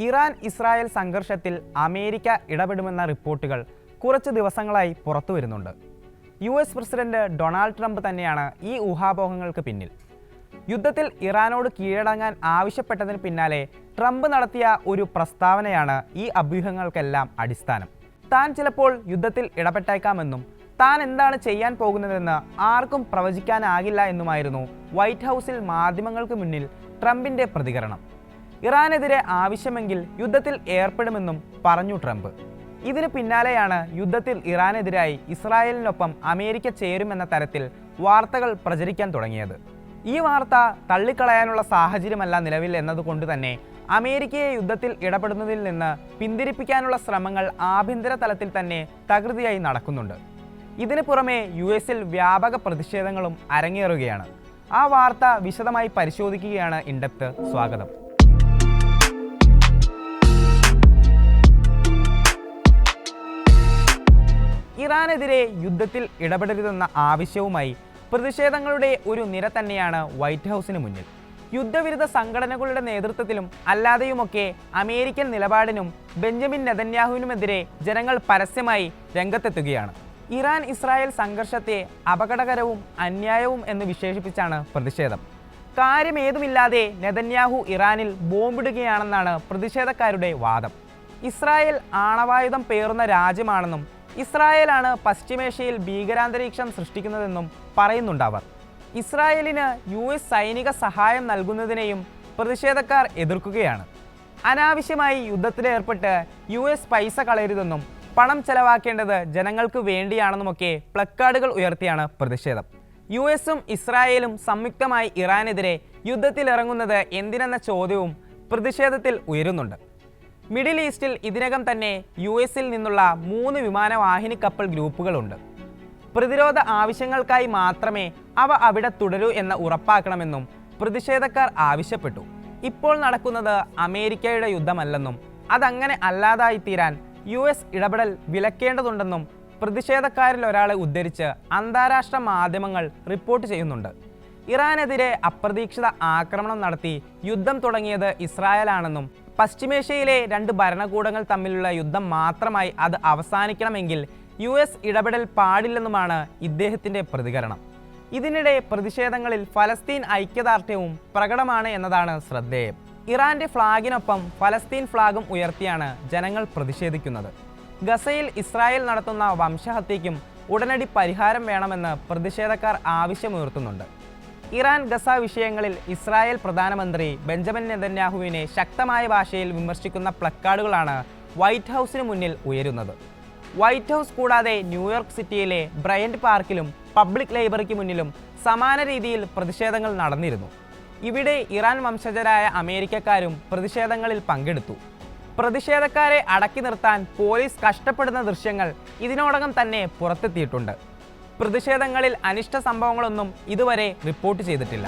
Iran Israel സംഘർഷത്തിൽ America ഇടപെടുമെന്ന റിപ്പോർട്ടുകൾ കുറച്ച് ദിവസങ്ങളായി പുറത്തു വരുന്നുണ്ട്. US പ്രസിഡന്റ് ഡൊണാൾഡ് ട്രംപ് തന്നെയാണ് ഈ ഊഹാപോഹങ്ങൾക്ക് പിന്നിൽ. യുദ്ധത്തിൽ ഇറാനോട് കീഴടങ്ങാൻ ആവശ്യപ്പെട്ടതിന് പിന്നാലെ ട്രംപ് നടത്തിയ ഒരു പ്രസ്താവനയാണ് ഈ അഭ്യൂഹങ്ങൾക്കെല്ലാം അടിസ്ഥാനം. താൻ ചിലപ്പോൾ യുദ്ധത്തിൽ ഇടപെട്ടേക്കാമെന്നും താൻ എന്താണ് ചെയ്യാൻ പോകുന്നതെന്ന് ആർക്കും പ്രവചിക്കാനാകില്ല എന്നുമായിരുന്നു വൈറ്റ് ഹൗസിൽ മാധ്യമങ്ങൾക്ക് മുന്നിൽ ട്രംപിന്റെ പ്രതികരണം. ഇറാനെതിരെ ആവശ്യമെങ്കിൽ യുദ്ധത്തിൽ ഏർപ്പെടുമെന്നും പറഞ്ഞു ട്രംപ്. ഇതിന് പിന്നാലെയാണ് യുദ്ധത്തിൽ ഇറാനെതിരായി ഇസ്രായേലിനൊപ്പം അമേരിക്ക ചേരുമെന്ന തരത്തിൽ വാർത്തകൾ പ്രചരിക്കാൻ തുടങ്ങിയത്. ഈ വാർത്ത തള്ളിക്കളയാനുള്ള സാഹചര്യമല്ല നിലവിൽ എന്നതുകൊണ്ട് തന്നെ അമേരിക്കയെ യുദ്ധത്തിൽ ഇടപെടുന്നതിൽ നിന്ന് പിന്തിരിപ്പിക്കാനുള്ള ശ്രമങ്ങൾ ആഭ്യന്തര തലത്തിൽ തന്നെ തകൃതിയായി നടക്കുന്നുണ്ട്. ഇതിനു പുറമെ US-ൽ വ്യാപക പ്രതിഷേധങ്ങളും അരങ്ങേറുകയാണ്. ആ വാർത്ത വിശദമായി പരിശോധിക്കുകയാണ് ഇൻഡെപ്ത്. സ്വാഗതം. ഇറാനെതിരെ യുദ്ധത്തിൽ ഇടപെടരുതെന്ന ആവശ്യവുമായി പ്രതിഷേധങ്ങളുടെ ഒരു നിര തന്നെയാണ് വൈറ്റ് ഹൗസിന് മുന്നിൽ. യുദ്ധവിരുദ്ധ സംഘടനകളുടെ നേതൃത്വത്തിലും അല്ലാതെയുമൊക്കെ അമേരിക്കൻ നിലപാടിനും ബെഞ്ചമിൻ നെതന്യാഹുവിനുമെതിരെ ജനങ്ങൾ പരസ്യമായി രംഗത്തെത്തുകയാണ്. ഇറാൻ ഇസ്രായേൽ സംഘർഷത്തെ അപകടകരവും അന്യായവും എന്ന് വിശേഷിപ്പിച്ചാണ് പ്രതിഷേധം. കാര്യമേതുമില്ലാതെ നെതന്യാഹു ഇറാനിൽ ബോംബിടുകയാണെന്നാണ് പ്രതിഷേധക്കാരുടെ വാദം. ഇസ്രായേൽ ആണവായുധം പേറുന്ന രാജ്യമാണെന്നും ഇസ്രായേലാണ് പശ്ചിമേഷ്യയിൽ ഭീകരാന്തരീക്ഷം സൃഷ്ടിക്കുന്നതെന്നും പറയുന്നുണ്ടവർ. ഇസ്രായേലിന് US സൈനിക സഹായം നൽകുന്നതിനെയും പ്രതിഷേധക്കാർ എതിർക്കുകയാണ്. അനാവശ്യമായി യുദ്ധത്തിലേർപ്പെട്ട് US പൈസ കളയരുതെന്നും പണം ചെലവാക്കേണ്ടത് ജനങ്ങൾക്ക് വേണ്ടിയാണെന്നുമൊക്കെ പ്ലക്കാർഡുകൾ ഉയർത്തിയാണ് പ്രതിഷേധം. US-ഉം ഇസ്രായേലും സംയുക്തമായി ഇറാനെതിരെ യുദ്ധത്തിലിറങ്ങുന്നത് എന്തിനെന്ന ചോദ്യവും പ്രതിഷേധത്തിൽ ഉയരുന്നുണ്ട്. മിഡിൽ ഈസ്റ്റിൽ ഇതിനകം തന്നെ US-ൽ നിന്നുള്ള 3 വിമാനവാഹിനി കപ്പൽ ഗ്രൂപ്പുകളുണ്ട്. പ്രതിരോധ ആവശ്യങ്ങൾക്കായി മാത്രമേ അവ അവിടെ തുടരൂ എന്ന് ഉറപ്പാക്കണമെന്നും പ്രതിഷേധക്കാർ ആവശ്യപ്പെട്ടു. ഇപ്പോൾ നടക്കുന്നത് അമേരിക്കയുടെ യുദ്ധമല്ലെന്നും അതങ്ങനെ അല്ലാതായിത്തീരാൻ US ഇടപെടൽ വിലക്കേണ്ടതുണ്ടെന്നും പ്രതിഷേധക്കാരിൽ ഒരാളെ ഉദ്ധരിച്ച് അന്താരാഷ്ട്ര മാധ്യമങ്ങൾ റിപ്പോർട്ട് ചെയ്യുന്നുണ്ട്. ഇറാനെതിരെ അപ്രതീക്ഷിത ആക്രമണം നടത്തി യുദ്ധം തുടങ്ങിയത് ഇസ്രായേലാണെന്നും പശ്ചിമേഷ്യയിലെ 2 ഭരണകൂടങ്ങൾ തമ്മിലുള്ള യുദ്ധം മാത്രമായി അത് അവസാനിക്കണമെങ്കിൽ US ഇടപെടൽ പാടില്ലെന്നുമാണ് ഇദ്ദേഹത്തിൻ്റെ പ്രതികരണം. ഇതിനിടെ പ്രതിഷേധങ്ങളിൽ ഫലസ്തീൻ ഐക്യദാർഢ്യവും പ്രകടമാണ് എന്നതാണ് ശ്രദ്ധേയം. ഇറാന്റെ ഫ്ളാഗിനൊപ്പം ഫലസ്തീൻ ഫ്ളാഗും ഉയർത്തിയാണ് ജനങ്ങൾ പ്രതിഷേധിക്കുന്നത്. ഗസയിൽ ഇസ്രായേൽ നടത്തുന്ന വംശഹത്യയ്ക്കും ഉടനടി പരിഹാരം വേണമെന്ന് പ്രതിഷേധക്കാർ ആവശ്യമുയർത്തുന്നുണ്ട്. ഇറാൻ ഗസ വിഷയങ്ങളിൽ ഇസ്രായേൽ പ്രധാനമന്ത്രി ബെഞ്ചമിൻ നെതന്യാഹുവിനെ ശക്തമായ ഭാഷയിൽ വിമർശിക്കുന്ന പ്ലക്കാർഡുകളാണ് വൈറ്റ് ഹൗസിന് മുന്നിൽ ഉയരുന്നത്. വൈറ്റ് ഹൗസ് കൂടാതെ ന്യൂയോർക്ക് സിറ്റിയിലെ ബ്രയന്റ് പാർക്കിലും പബ്ലിക് ലൈബ്രറിക്ക് മുന്നിലും സമാന രീതിയിൽ പ്രതിഷേധങ്ങൾ നടന്നിരുന്നു. ഇവിടെ ഇറാൻ വംശജരായ അമേരിക്കക്കാരും പ്രതിഷേധങ്ങളിൽ പങ്കെടുത്തു. പ്രതിഷേധക്കാരെ അടക്കി നിർത്താൻ പോലീസ് കഷ്ടപ്പെടുന്ന ദൃശ്യങ്ങൾ ഇതിനോടകം തന്നെ പുറത്തെത്തിയിട്ടുണ്ട്. പ്രതിഷേധങ്ങളിൽ അനിഷ്ട സംഭവങ്ങളൊന്നും ഇതുവരെ റിപ്പോർട്ട് ചെയ്തിട്ടില്ല.